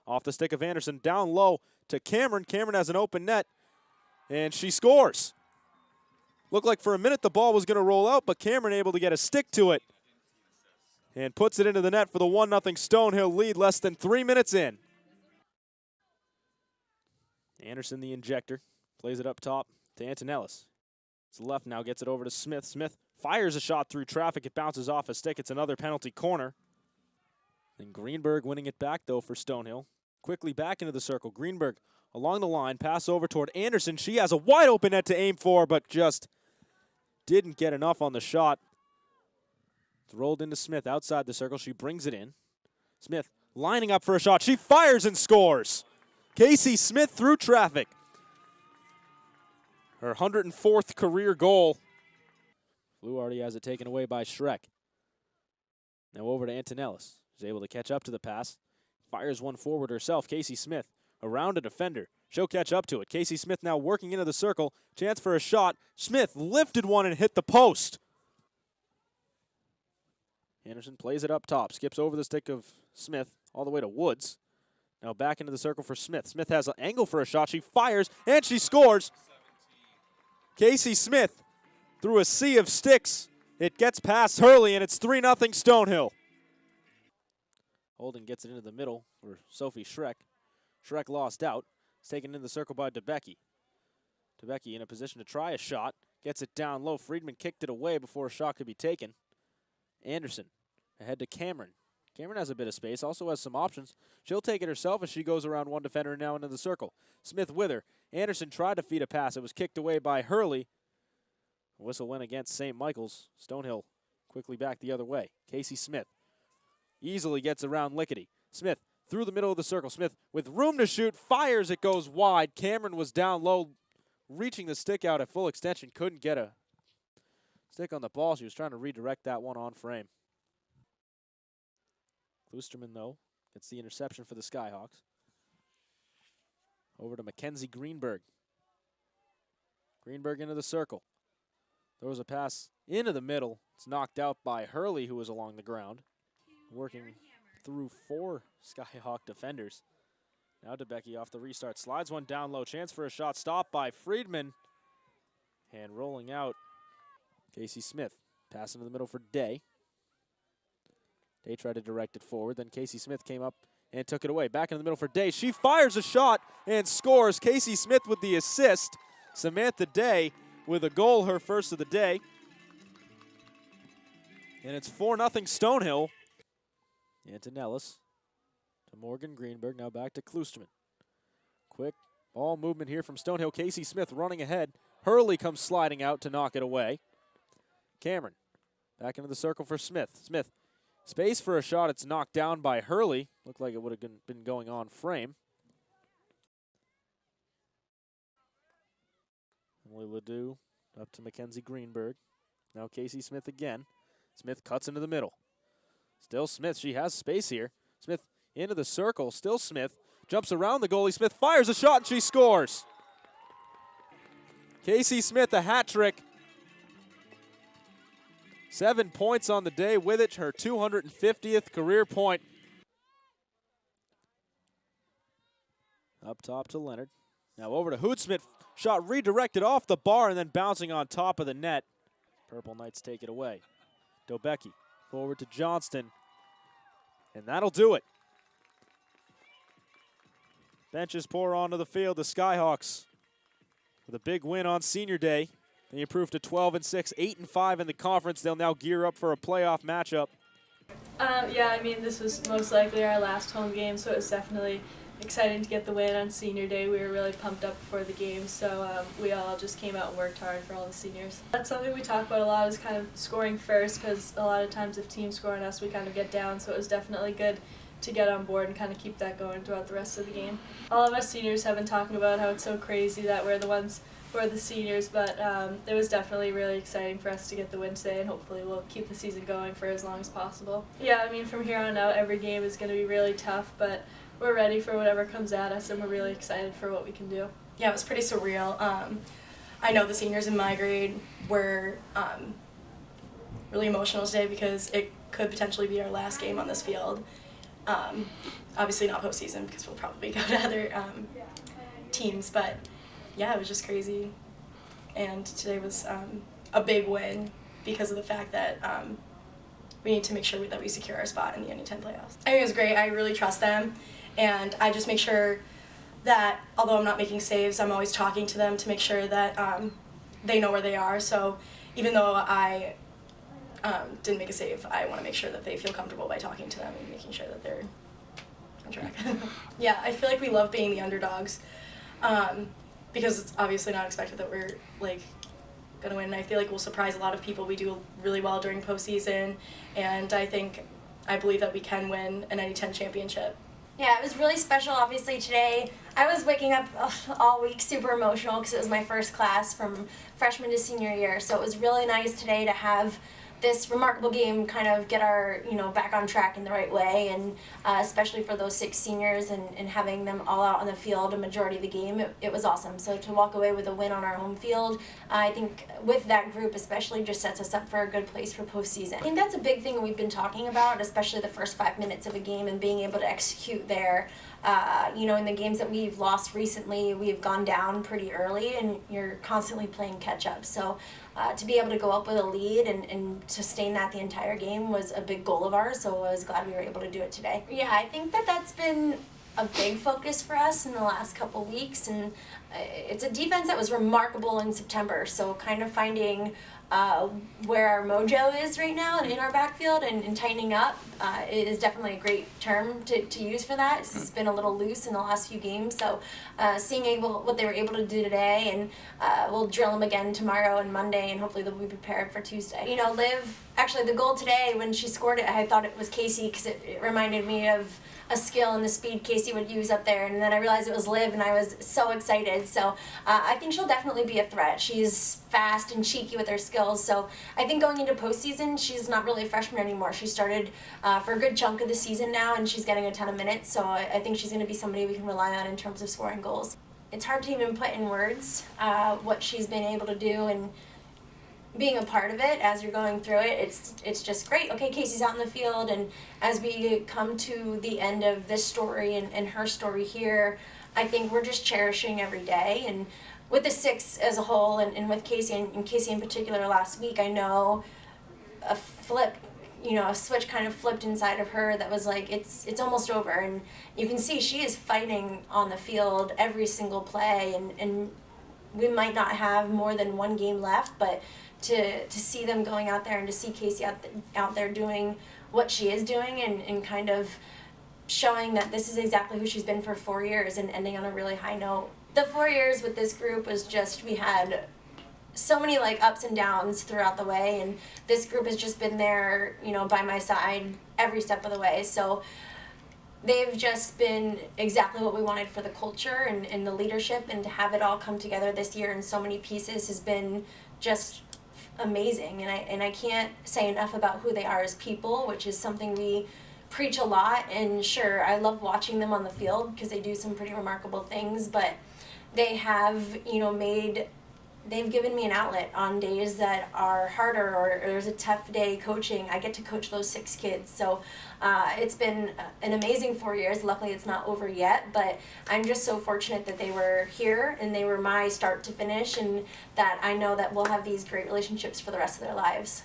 Off the stick of Anderson, down low to Cameron. Cameron has an open net, and she scores. Looked like for a minute the ball was going to roll out, but Cameron able to get a stick to it and puts it into the net for the 1-0 Stonehill lead less than 3 minutes in. Anderson, the injector, plays it up top to Antonellis. It's left now, gets it over to Smith. Smith fires a shot through traffic. It bounces off a stick. It's another penalty corner. And Greenberg winning it back, though, for Stonehill. Quickly back into the circle. Greenberg along the line, pass over toward Anderson. She has a wide open net to aim for, but just didn't get enough on the shot. It's rolled into Smith outside the circle. She brings it in. Smith lining up for a shot. She fires and scores. Kacie Smith through traffic. Her 104th career goal. Blue already has it taken away by Schreck. Now over to Antonellis. She's able to catch up to the pass. Fires one forward herself. Kacie Smith around a defender. She'll catch up to it. Kacie Smith now working into the circle. Chance for a shot. Smith lifted one and hit the post. Anderson plays it up top. Skips over the stick of Smith all the way to Woods. Now back into the circle for Smith. Smith has an angle for a shot. She fires and she scores. Kacie Smith through a sea of sticks. It gets past Hurley and it's 3-0 Stonehill. Holden gets it into the middle for Sophie Schreck. Schreck lost out. It's taken in the circle by DeBecke. DeBecke in a position to try a shot. Gets it down low. Freedman kicked it away before a shot could be taken. Anderson ahead to Cameron. Cameron has a bit of space, also has some options. She'll take it herself as she goes around one defender and now into the circle. Smith with her. Anderson tried to feed a pass. It was kicked away by Hurley. Whistle went against St. Michael's. Stonehill quickly back the other way. Kacie Smith easily gets around Lickety. Smith through the middle of the circle. Smith with room to shoot, fires, it goes wide. Cameron was down low, reaching the stick out at full extension. Couldn't get a stick on the ball. She was trying to redirect that one on frame. Kloosterman, though, gets the interception for the Skyhawks. Over to Mackenzie Greenberg. Greenberg into the circle. Throws a pass into the middle. It's knocked out by Hurley, who was along the ground. Working through 4 Skyhawk defenders. Now DeBecke off the restart. Slides one down low. Chance for a shot. Stopped by Freedman. And rolling out, Kacie Smith. Pass into the middle for Day. Day tried to direct it forward. Then Kacie Smith came up and took it away. Back in the middle for Day. She fires a shot and scores. Kacie Smith with the assist. Samantha Day with a goal, her first of the day. And it's 4-0 Stonehill. Antonellis to Morgan Greenberg. Now back to Kloosterman. Quick ball movement here from Stonehill. Kacie Smith running ahead. Hurley comes sliding out to knock it away. Cameron back into the circle for Smith. Smith, space for a shot. It's knocked down by Hurley. Looked like it would have been going on frame. Emily Ledoux up to Mackenzie Greenberg. Now Kacie Smith again. Smith cuts into the middle. Still Smith. She has space here. Smith into the circle. Still Smith. Jumps around the goalie. Smith fires a shot and she scores. Kacie Smith, a hat trick. 7 points on the day with it, her 250th career point. Up top to Leonard. Now over to Hoodsmith. Shot redirected off the bar and then bouncing on top of the net. Purple Knights take it away. DeBecke forward to Johnston. And that'll do it. Benches pour onto the field. The Skyhawks with a big win on senior day. They improved to 12-6, 8-5 in the conference. They'll now gear up for a playoff matchup. Yeah, I mean, this was most likely our last home game, so it was definitely exciting to get the win on senior day. We were really pumped up before the game, so we all just came out and worked hard for all the seniors. That's something we talk about a lot, is kind of scoring first, because a lot of times if teams score on us, we kind of get down, so it was definitely good to get on board and kind of keep that going throughout the rest of the game. All of us seniors have been talking about how it's so crazy that we're the ones who are the seniors, but it was definitely really exciting for us to get the win today, and hopefully we'll keep the season going for as long as possible. Yeah, I mean, from here on out, every game is going to be really tough, but we're ready for whatever comes at us, and we're really excited for what we can do. Yeah, it was pretty surreal. I know the seniors in my grade were really emotional today because it could potentially be our last game on this field. Obviously not postseason because we'll probably go to other teams, but yeah, it was just crazy. And today was a big win because of the fact that we need to make sure that we secure our spot in the Under-10 playoffs. I think it was great. I really trust them, and I just make sure that although I'm not making saves, I'm always talking to them to make sure that they know where they are. So even though I didn't make a save, I want to make sure that they feel comfortable by talking to them and making sure that they're on track. Yeah, I feel like we love being the underdogs because it's obviously not expected that we're like gonna win. And I feel like we'll surprise a lot of people. We do really well during postseason, and I believe that we can win an Under-10 championship. Yeah, it was really special, obviously, today. I was waking up all week super emotional because it was my first class from freshman to senior year, so it was really nice today to have this remarkable game kind of get our, back on track in the right way, and especially for those 6 seniors and having them all out on the field a majority of the game, it was awesome. So to walk away with a win on our home field, I think with that group especially just sets us up for a good place for postseason. I think that's a big thing we've been talking about, especially the first 5 minutes of a game and being able to execute there. In the games that we've lost recently, we've gone down pretty early and you're constantly playing catch up. So to be able to go up with a lead and sustain that the entire game was a big goal of ours, so I was glad we were able to do it today. Yeah, I think that's been a big focus for us in the last couple weeks, and it's a defense that was remarkable in September, so kind of finding where our mojo is right now in our backfield and tightening up is definitely a great term to use for that. It's been a little loose in the last few games, so seeing what they were able to do today, and we'll drill them again tomorrow and Monday, and hopefully they'll be prepared for Tuesday. Liv, actually the goal today when she scored it, I thought it was Kacie because it reminded me of a skill and the speed Kacie would use up there, and then I realized it was Liv, and I was so excited. So I think she'll definitely be a threat. She's fast and cheeky with her skills, so I think going into postseason, she's not really a freshman anymore. She started for a good chunk of the season now, and she's getting a ton of minutes, so I think she's going to be somebody we can rely on in terms of scoring goals. It's hard to even put in words what she's been able to do, and being a part of it as you're going through it, it's just great. Okay, Kacie's out in the field, and as we come to the end of this story and her story here, I think we're just cherishing every day. And with the 6 as a whole, and with Kacie, and Kacie in particular last week, I know a switch kind of flipped inside of her that was like, it's almost over. And you can see she is fighting on the field every single play, and we might not have more than 1 game left, but to see them going out there and to see Kacie out there doing what she is doing and kind of showing that this is exactly who she's been for 4 years and ending on a really high note. The 4 years with this group was just, we had so many ups and downs throughout the way, and this group has just been there, by my side every step of the way. So they've just been exactly what we wanted for the culture and the leadership, and to have it all come together this year in so many pieces has been just amazing. And I can't say enough about who they are as people, which is something we preach a lot. And sure, I love watching them on the field because they do some pretty remarkable things, but they have, they've given me an outlet on days that are harder or there's a tough day coaching. I get to coach those 6 kids. So it's been an amazing 4 years. Luckily, it's not over yet, but I'm just so fortunate that they were here and they were my start to finish, and that I know that we'll have these great relationships for the rest of their lives.